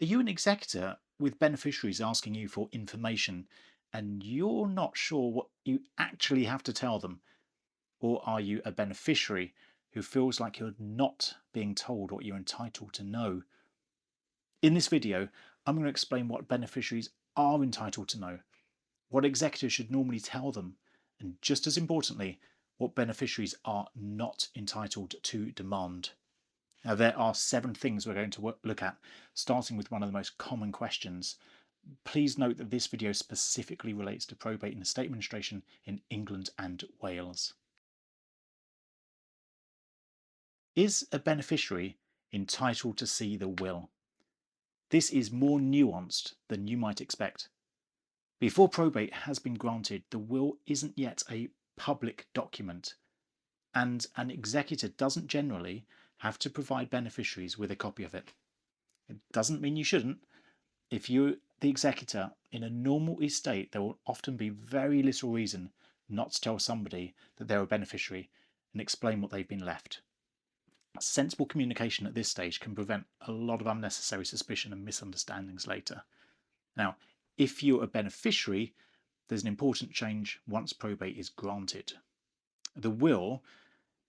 Are you an executor with beneficiaries asking you for information and you're not sure what you actually have to tell them? Or are you a beneficiary who feels like you're not being told what you're entitled to know? In this video, I'm going to explain what beneficiaries are entitled to know, what executors should normally tell them, and just as importantly, what beneficiaries are not entitled to demand. Now, there are 7 things we're going to look at, starting with one of the most common questions. Please note that this video specifically relates to probate and estate administration in England and Wales. Is a beneficiary entitled to see the will? This is more nuanced than you might expect. Before probate has been granted, the will isn't yet a public document, and an executor doesn't generally have to provide beneficiaries with a copy of it. It doesn't mean you shouldn't. If you're the executor in a normal estate, there will often be very little reason not to tell somebody that they're a beneficiary and explain what they've been left. Sensible communication at this stage can prevent a lot of unnecessary suspicion and misunderstandings later. Now, if you're a beneficiary, there's an important change once probate is granted. The will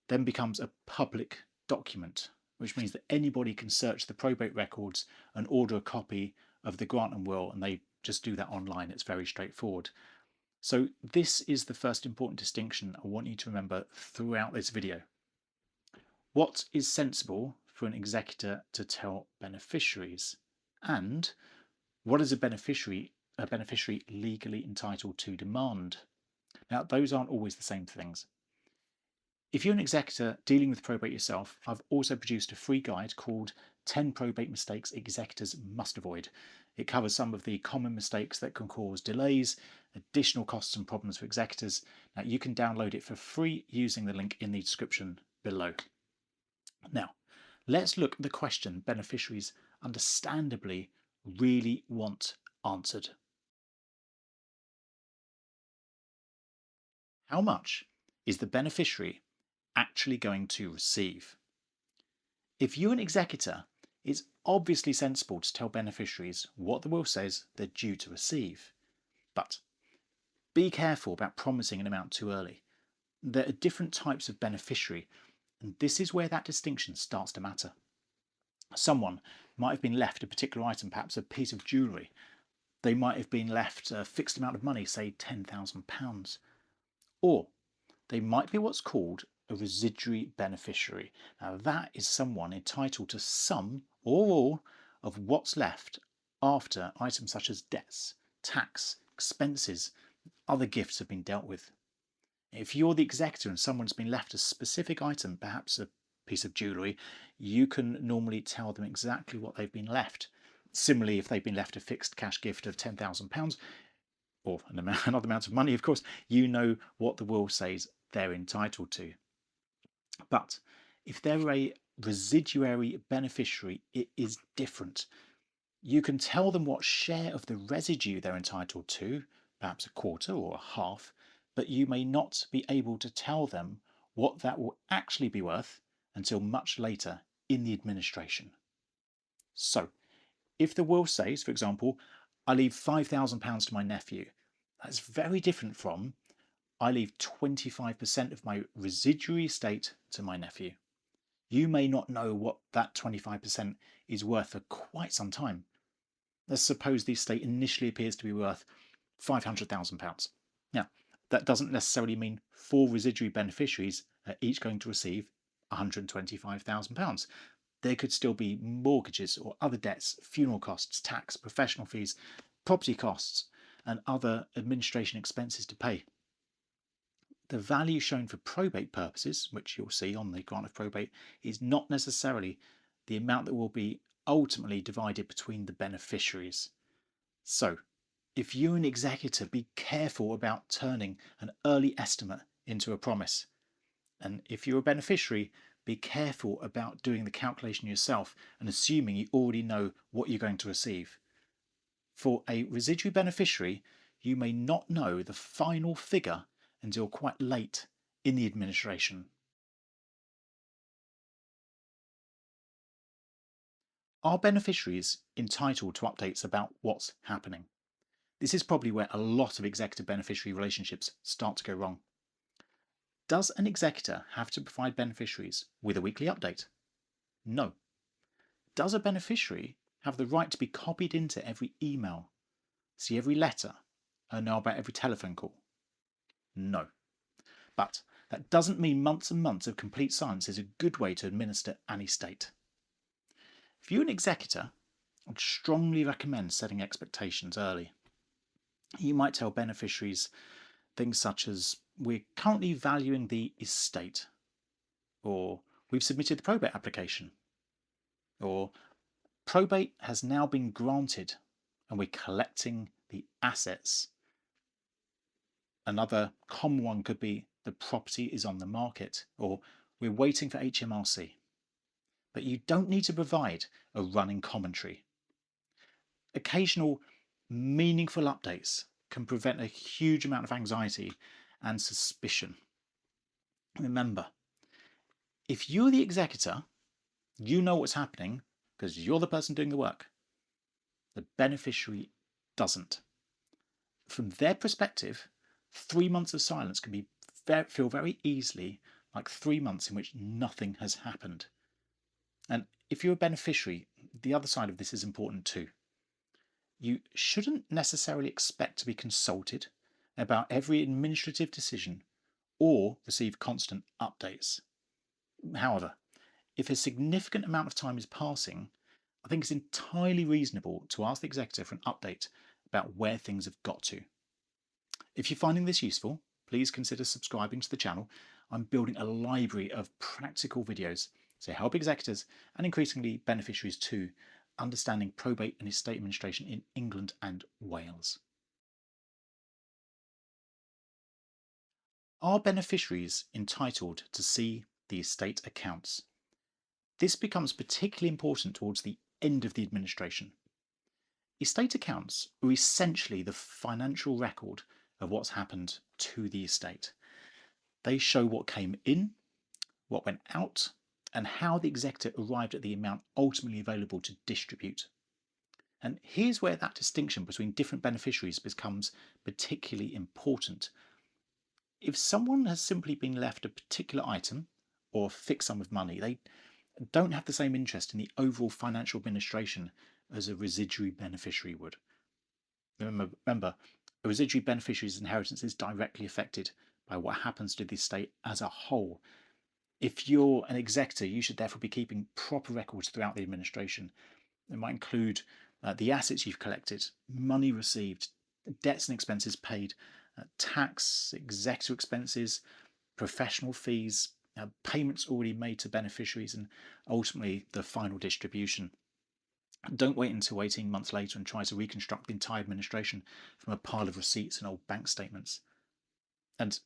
then becomes a public document, which means that anybody can search the probate records and order a copy of the grant and will, and they just do that online. It's very straightforward. So this is the first important distinction I want you to remember throughout this video. What is sensible for an executor to tell beneficiaries? And what is a beneficiary legally entitled to demand? Now, those aren't always the same things. If you're an executor dealing with probate yourself, I've also produced a free guide called 10 Probate Mistakes Executors Must Avoid. It covers some of the common mistakes that can cause delays, additional costs and problems for executors. Now, you can download it for free using the link in the description below. Now, let's look at the question beneficiaries understandably really want answered. How much is the beneficiary actually going to receive? If you're an executor, it's obviously sensible to tell beneficiaries what the will says they're due to receive. But be careful about promising an amount too early. There are different types of beneficiary, and this is where that distinction starts to matter. Someone might have been left a particular item, perhaps a piece of jewellery. They might have been left a fixed amount of money, say £10,000. Or they might be what's called a residuary beneficiary. Now, that is someone entitled to some or all of what's left after items such as debts, tax, expenses, other gifts have been dealt with. If you're the executor and someone's been left a specific item, perhaps a piece of jewellery, you can normally tell them exactly what they've been left. Similarly, if they've been left a fixed cash gift of £10,000, or another amount of money, of course, you know what the will says they're entitled to. But if they're a residuary beneficiary, it is different. You can tell them what share of the residue they're entitled to, perhaps a quarter or a half, but you may not be able to tell them what that will actually be worth until much later in the administration. So, if the will says, for example, I leave £5,000 to my nephew, that's very different from I leave 25% of my residuary estate to my nephew. You may not know what that 25% is worth for quite some time. Let's suppose the estate initially appears to be worth £500,000. Now, that doesn't necessarily mean 4 residuary beneficiaries are each going to receive £125,000. There could still be mortgages or other debts, funeral costs, tax, professional fees, property costs, and other administration expenses to pay. The value shown for probate purposes, which you'll see on the grant of probate, is not necessarily the amount that will be ultimately divided between the beneficiaries. So, if you're an executor, be careful about turning an early estimate into a promise. And if you're a beneficiary, be careful about doing the calculation yourself and assuming you already know what you're going to receive. For a residuary beneficiary, you may not know the final figure until quite late in the administration. Are beneficiaries entitled to updates about what's happening? This is probably where a lot of executor beneficiary relationships start to go wrong. Does an executor have to provide beneficiaries with a weekly update? No. Does a beneficiary have the right to be copied into every email, see every letter, and know about every telephone call? No. But that doesn't mean months and months of complete silence is a good way to administer an estate. If you're an executor, I'd strongly recommend setting expectations early. You might tell beneficiaries things such as, we're currently valuing the estate, or we've submitted the probate application, or probate has now been granted and we're collecting the assets. Another common one could be the property is on the market, or we're waiting for HMRC. But you don't need to provide a running commentary. Occasional meaningful updates can prevent a huge amount of anxiety and suspicion. Remember, if you're the executor, you know what's happening because you're the person doing the work. The beneficiary doesn't. From their perspective, 3 months of silence can feel very easily like 3 months in which nothing has happened. And if you're a beneficiary, the other side of this is important too. You shouldn't necessarily expect to be consulted about every administrative decision or receive constant updates. However, if a significant amount of time is passing, I think it's entirely reasonable to ask the executor for an update about where things have got to. If you're finding this useful, please consider subscribing to the channel. I'm building a library of practical videos to help executors and increasingly beneficiaries too, understanding probate and estate administration in England and Wales. Are beneficiaries entitled to see the estate accounts? This becomes particularly important towards the end of the administration. Estate accounts are essentially the financial record of what's happened to the estate. They show what came in, what went out, and how the executor arrived at the amount ultimately available to distribute. And here's where that distinction between different beneficiaries becomes particularly important. If someone has simply been left a particular item or a fixed sum of money, they don't have the same interest in the overall financial administration as a residuary beneficiary would. Remember, a residuary beneficiary's inheritance is directly affected by what happens to the estate as a whole. If you're an executor, you should therefore be keeping proper records throughout the administration. It might include the assets you've collected, money received, debts and expenses paid, tax, executor expenses, professional fees, payments already made to beneficiaries, and ultimately the final distribution. Don't wait until 18 months later and try to reconstruct the entire administration from a pile of receipts and old bank statements. And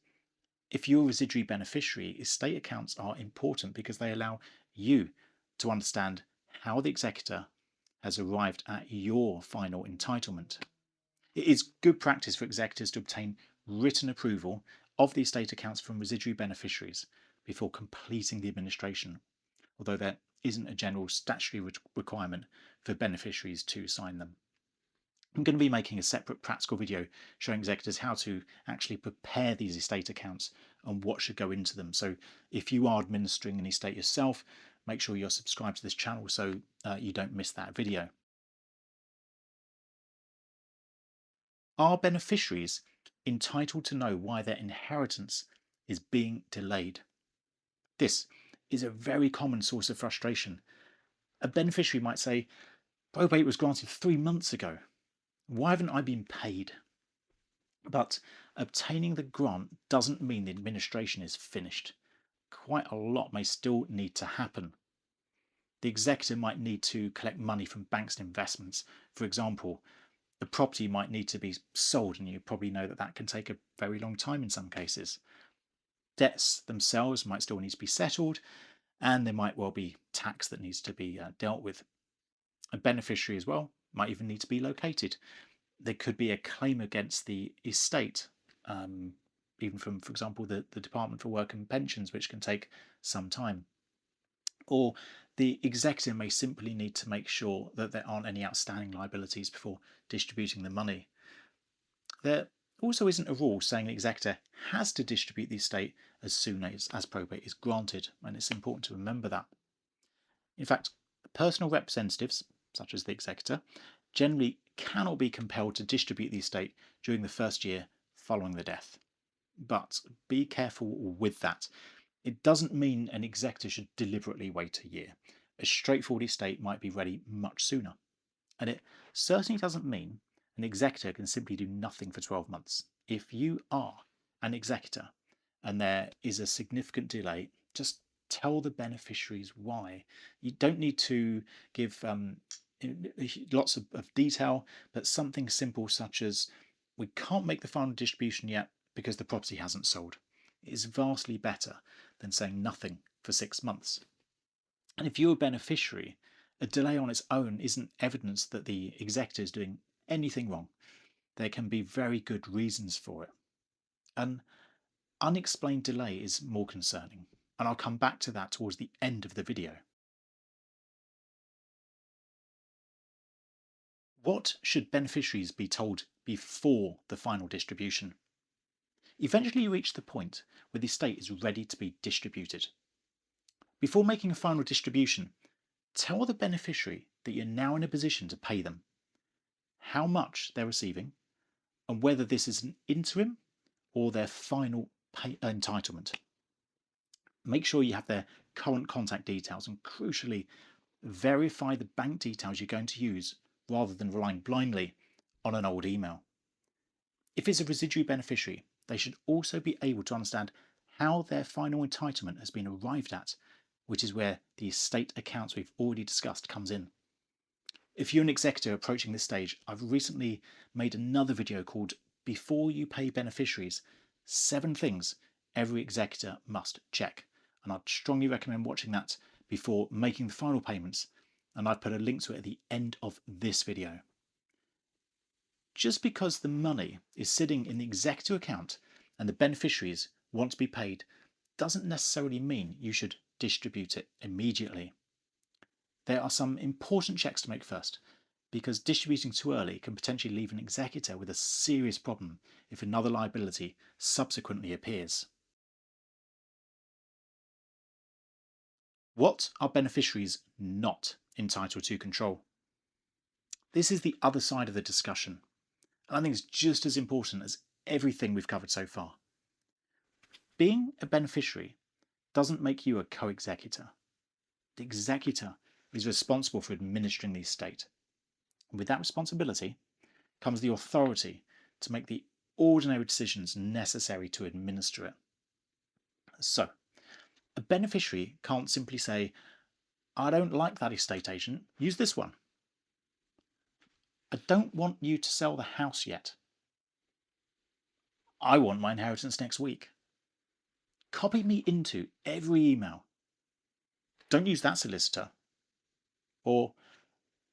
if you're a residuary beneficiary, estate accounts are important because they allow you to understand how the executor has arrived at your final entitlement. It is good practice for executors to obtain written approval of the estate accounts from residuary beneficiaries before completing the administration, although there isn't a general statutory requirement for beneficiaries to sign them. I'm going to be making a separate practical video showing executors how to actually prepare these estate accounts and what should go into them. So if you are administering an estate yourself, make sure you're subscribed to this channel so you don't miss that video. Are beneficiaries entitled to know why their inheritance is being delayed? This is a very common source of frustration. A beneficiary might say, probate was granted 3 months ago. Why haven't I been paid? But obtaining the grant doesn't mean the administration is finished. Quite a lot may still need to happen. The executor might need to collect money from banks and investments. For example, the property might need to be sold, and you probably know that that can take a very long time in some cases. Debts themselves might still need to be settled, and there might well be tax that needs to be dealt with. A beneficiary as well might even need to be located. There could be a claim against the estate, even from, for example, the Department for Work and Pensions, which can take some time. Or The executor may simply need to make sure that there aren't any outstanding liabilities before distributing the money. There also isn't a rule saying the executor has to distribute the estate as soon as probate is granted, and it's important to remember that. In fact, personal representatives, such as the executor, generally cannot be compelled to distribute the estate during the first year following the death. But be careful with that. It doesn't mean an executor should deliberately wait a year. A straightforward estate might be ready much sooner. And it certainly doesn't mean an executor can simply do nothing for 12 months. If you are an executor and there is a significant delay, just tell the beneficiaries why. You don't need to give lots of detail, but something simple such as, we can't make the final distribution yet because the property hasn't sold. It is vastly better than saying nothing for 6 months. And if you're a beneficiary, a delay on its own isn't evidence that the executor is doing anything wrong. There can be very good reasons for it. An unexplained delay is more concerning, and I'll come back to that towards the end of the video. What should beneficiaries be told before the final distribution? Eventually you reach the point where the estate is ready to be distributed. Before making a final distribution, tell the beneficiary that you're now in a position to pay them, how much they're receiving, and whether this is an interim or their final entitlement. Make sure you have their current contact details, and crucially, verify the bank details you're going to use rather than relying blindly on an old email. If it's a residuary beneficiary, they should also be able to understand how their final entitlement has been arrived at, which is where the estate accounts we've already discussed comes in. If you're an executor approaching this stage, I've recently made another video called Before You Pay Beneficiaries, 7 Things Every Executor Must Check. And I'd strongly recommend watching that before making the final payments, and I've put a link to it at the end of this video. Just because the money is sitting in the executor account and the beneficiaries want to be paid doesn't necessarily mean you should distribute it immediately. There are some important checks to make first, because distributing too early can potentially leave an executor with a serious problem if another liability subsequently appears. What are beneficiaries not entitled to control? This is the other side of the discussion, and I think it's just as important as everything we've covered so far. Being a beneficiary doesn't make you a co-executor. The executor is responsible for administering the estate. And with that responsibility comes the authority to make the ordinary decisions necessary to administer it. So, a beneficiary can't simply say, I don't like that estate agent, use this one. I don't want you to sell the house yet. I want my inheritance next week. Copy me into every email. Don't use that solicitor. Or,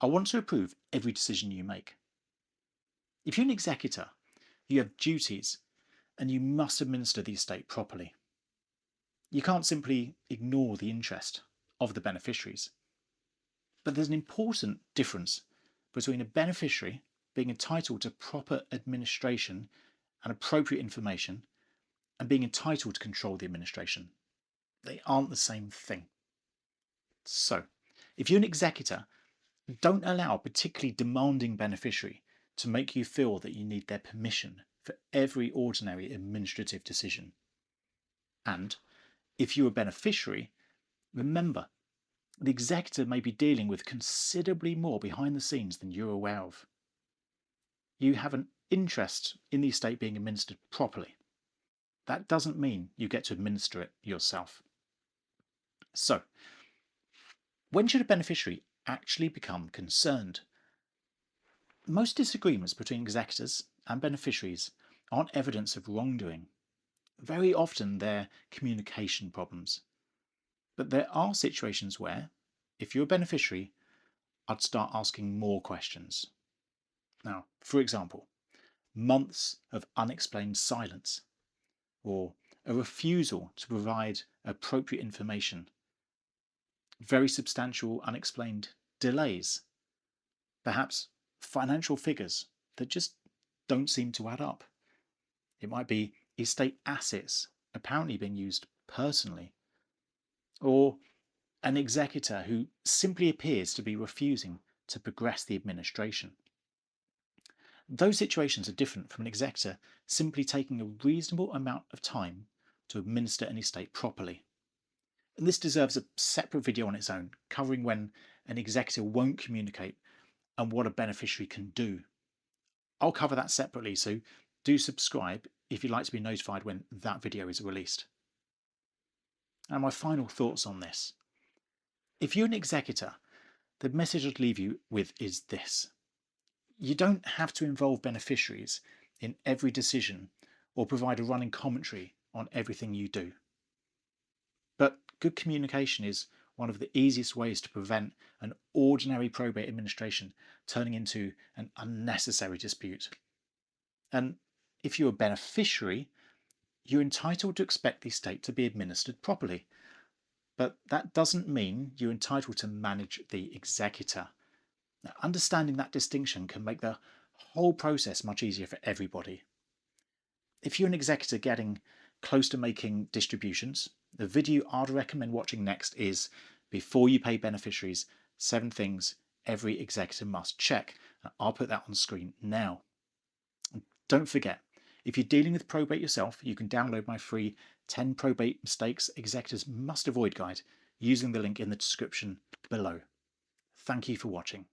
I want to approve every decision you make. If you're an executor, you have duties and you must administer the estate properly. You can't simply ignore the interest of the beneficiaries. But there's an important difference between a beneficiary being entitled to proper administration and appropriate information and being entitled to control the administration. They aren't the same thing. So, if you're an executor, don't allow a particularly demanding beneficiary to make you feel that you need their permission for every ordinary administrative decision. And if you're a beneficiary, remember, the executor may be dealing with considerably more behind the scenes than you're aware of. You have an interest in the estate being administered properly. That doesn't mean you get to administer it yourself. So, when should a beneficiary actually become concerned? Most disagreements between executors and beneficiaries aren't evidence of wrongdoing. Very often they're communication problems. But there are situations where, if you're a beneficiary, I'd start asking more questions. Now, for example, months of unexplained silence, or a refusal to provide appropriate information, very substantial unexplained delays, perhaps financial figures that just don't seem to add up. It might be estate assets apparently being used personally, or an executor who simply appears to be refusing to progress the administration. Those situations are different from an executor simply taking a reasonable amount of time to administer an estate properly. And this deserves a separate video on its own, covering when an executor won't communicate and what a beneficiary can do. I'll cover that separately, so do subscribe if you'd like to be notified when that video is released. And my final thoughts on this. If you're an executor, the message I'd leave you with is this. You don't have to involve beneficiaries in every decision or provide a running commentary on everything you do. But good communication is one of the easiest ways to prevent an ordinary probate administration turning into an unnecessary dispute. And if you're a beneficiary, you're entitled to expect the estate to be administered properly. But that doesn't mean you're entitled to manage the executor. Now, understanding that distinction can make the whole process much easier for everybody. If you're an executor getting close to making distributions, the video I'd recommend watching next is Before You Pay Beneficiaries, 7 Things Every Executor Must Check. I'll put that on screen now. And don't forget, if you're dealing with probate yourself, you can download my free 10 Probate Mistakes Executors Must Avoid guide using the link in the description below. Thank you for watching.